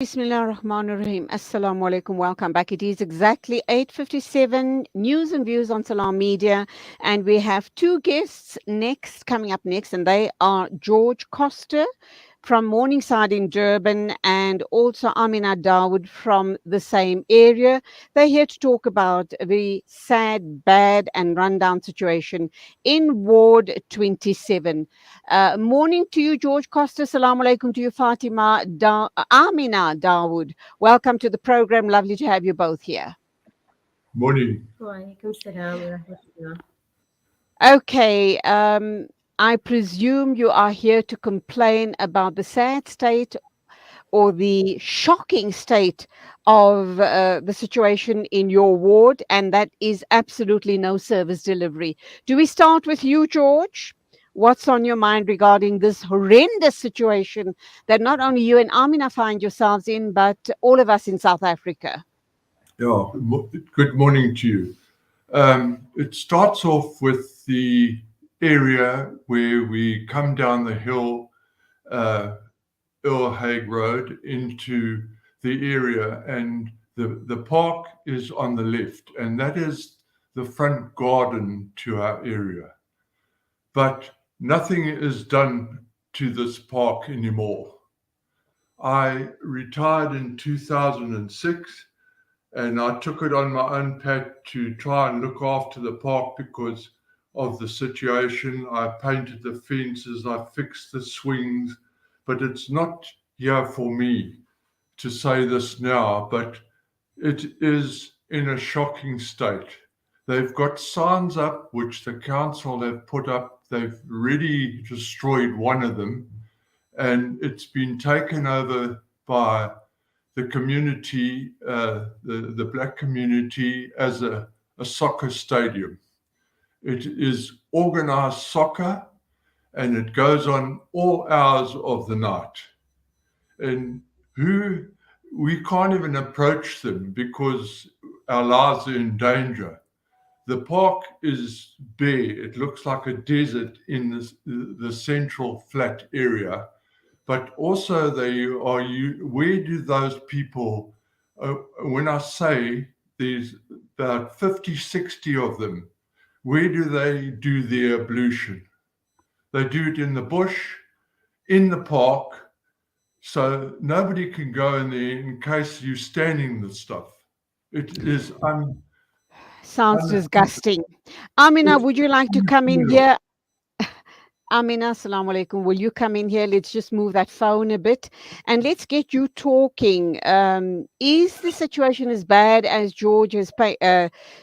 Bismillah ar-Rahman ar-Rahim. Assalamu alaikum. Welcome back. It is exactly 8:57. News and views on Salam Media, and we have two guests coming up next, and they are George Koster from Morningside in Durban and also Amina Dawood from the same area. They're here to talk about the sad, bad, and rundown situation in Ward 27. Morning to you, George Costa. Assalamu alaikum to you, Amina Dawood. Welcome to the program. Lovely to have you both here. Morning. Walaikum salam wa rahmatullah. Okay, I presume you are here to complain about the sad state or the shocking state of the situation in your ward, and that is absolutely no service delivery. Do we start with you, George? What's on your mind regarding this horrendous situation that not only you and Amina find yourselves in, but all of us in South Africa? Yeah, good morning to you. It starts off with the area where we come down the hill, Earl Hague Road, into the area, and the park is on the left, and that is the front garden to our area. But nothing is done to this park anymore. I retired in 2006. And I took it on my own pat to try and look after the park because of the situation. I painted the fences, I fixed the swings, but it's not here for me to say this now, but it is in a shocking state. They've got signs up which the council have put up. They've already destroyed one of them, and it's been taken over by the community, the black community, as a soccer stadium. It is organized soccer, and it goes on all hours of the night. And we can't even approach them because our lives are in danger. The park is bare. It looks like a desert in the central flat area. But also where do those people, when I say there's about 50, 60 of them, where do they do their ablution? They do it in the bush, in the park, so nobody can go in there in case you're standing the stuff. It is Sounds disgusting. Amina, would you like to come in unreal. here? Amina, assalamu alaikum. Will you come in here? Let's just move that phone a bit and let's get you talking. Is the situation as bad as George has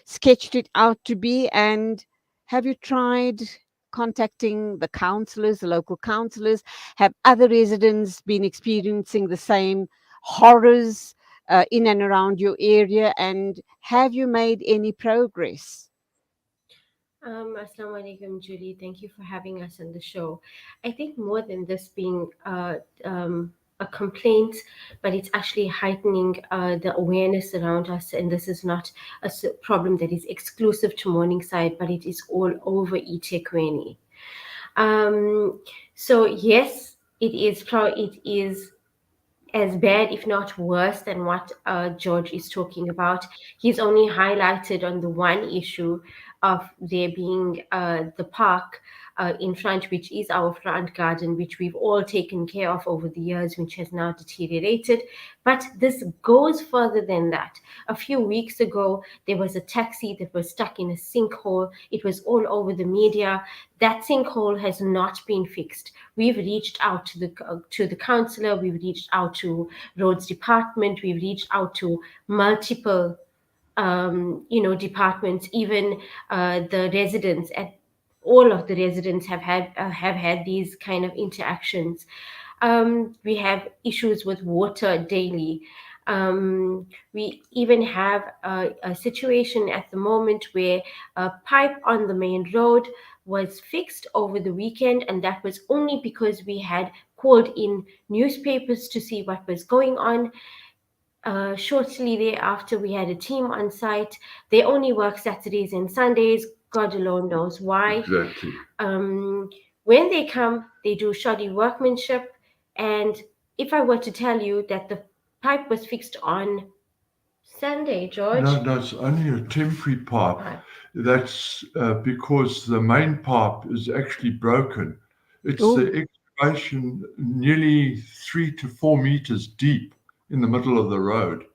sketched it out to be? And have you tried contacting the councillors, the local councillors? Have other residents been experiencing the same horrors in and around your area? And have you made any progress? Assalamu alaikum, Julie. Thank you for having us on the show. I think more than this being a complaint, but it's actually heightening the awareness around us. And this is not a problem that is exclusive to Morningside, but it is all over eThekwini. So yes, it is as bad, if not worse, than what George is talking about. He's only highlighted on the one issue of there being the park in front, which is our front garden, which we've all taken care of over the years, which has now deteriorated. But this goes further than that. A few weeks ago, there was a taxi that was stuck in a sinkhole. It was all over the media. That sinkhole has not been fixed. We've reached out to the councillor. We've reached out to roads department. We've reached out to multiple departments. Even the residents at all of the residents have had these kind of interactions. We have issues with water daily. We even have a situation at the moment where a pipe on the main road was fixed over the weekend, and that was only because we had called in newspapers to see what was going on. Shortly thereafter, we had a team on site. They only work Saturdays and Sundays. God alone knows why. Exactly. When they come, they do shoddy workmanship. And if I were to tell you that the pipe was fixed on Sunday, George. No, it's only a temporary pipe. Right. That's because the main pipe is actually broken. It's Oh, the excavation nearly 3 to 4 meters deep in the middle of the road.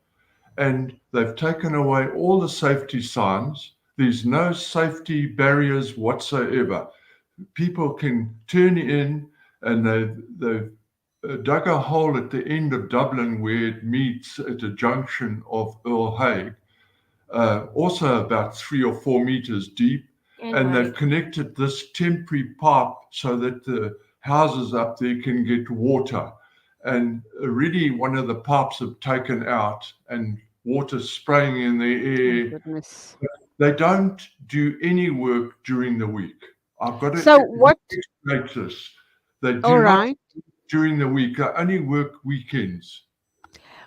And they've taken away all the safety signs. There's no safety barriers whatsoever. People can turn in, and they've dug a hole at the end of Dublin where it meets at the junction of Earl Hague, also about 3 or 4 meters deep. And they've Wide. connected this temporary pipe so that the houses up there can get water. And already one of the pipes have taken out and water spraying in the my air. goodness. They don't do any work during the week. I've got to So what? reiterate this. They All do not right. during the week. They only work weekends.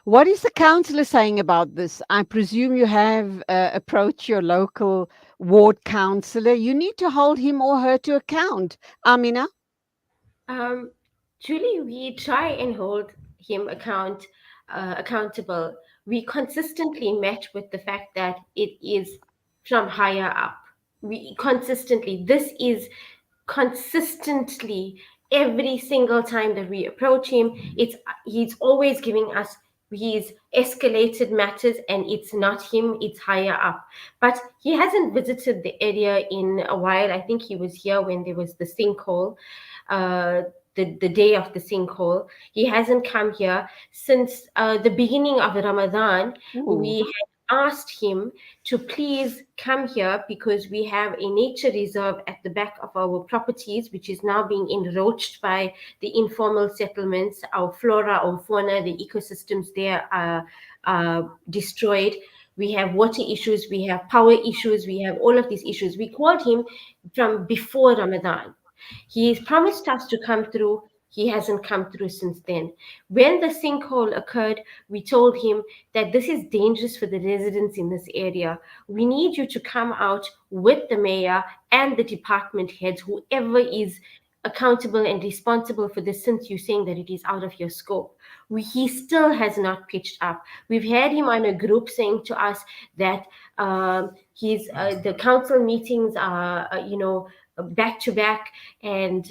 What is the councillor saying about this? I presume you have approached your local ward councillor. You need to hold him or her to account. Amina? Um, Julie, we try and hold him accountable. We consistently met with the fact that it is from higher up. We consistently, this is consistently every single time that we approach him, he's always giving us his escalated matters, and it's not him, it's higher up. But he hasn't visited the area in a while. I think he was here when there was the sinkhole, uh, the day of the sinkhole. He hasn't come here since the beginning of Ramadan. Ooh, We had asked him to please come here because we have a nature reserve at the back of our properties, which is now being enroached by the informal settlements. Our flora, our fauna, the ecosystems there are destroyed. We have water issues, we have power issues, we have all of these issues. We called him from before Ramadan. He's promised us to come through. He hasn't come through since then. When the sinkhole occurred, we told him that this is dangerous for the residents in this area. We need you to come out with the mayor and the department heads, whoever is accountable and responsible for this, since you're saying that it is out of your scope. He still has not pitched up. We've had him on a group saying to us that the council meetings are, back to back, and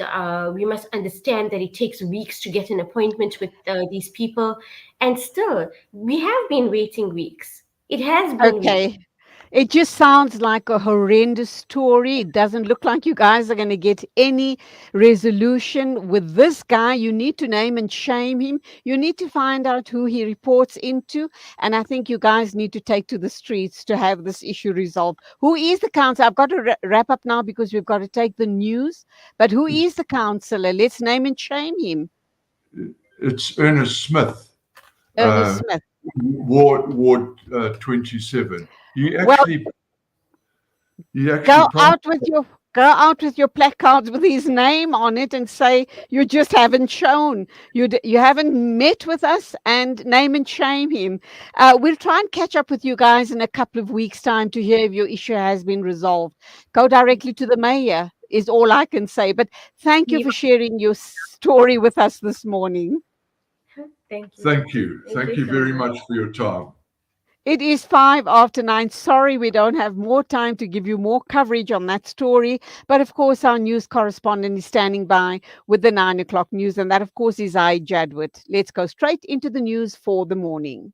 we must understand that it takes weeks to get an appointment with these people. And still, we have been waiting weeks. It has been weeks. okay. It just sounds like a horrendous story. It doesn't look like you guys are going to get any resolution with this guy. You need to name and shame him. You need to find out who he reports into. And I think you guys need to take to the streets to have this issue resolved. Who is the council? I've got to wrap up now because we've got to take the news. But who is the councillor? Let's name and shame him. It's Ernest Smith, Ernest Smith. Ward 27. He Well, actually go promised. out with your placards with his name on it and say you just haven't shown, you haven't met with us, and name and shame him. We'll try and catch up with you guys in a couple of weeks' time to hear if your issue has been resolved. Go directly to the mayor is all I can say. But thank you We, for sharing your story with us this morning. thank you. Thank you. Thank you so very much for your time. It is 9:05. Sorry, we don't have more time to give you more coverage on that story. But of course, our news correspondent is standing by with the 9 o'clock news. And that, of course, is I, Jadwit. Let's go straight into the news for the morning.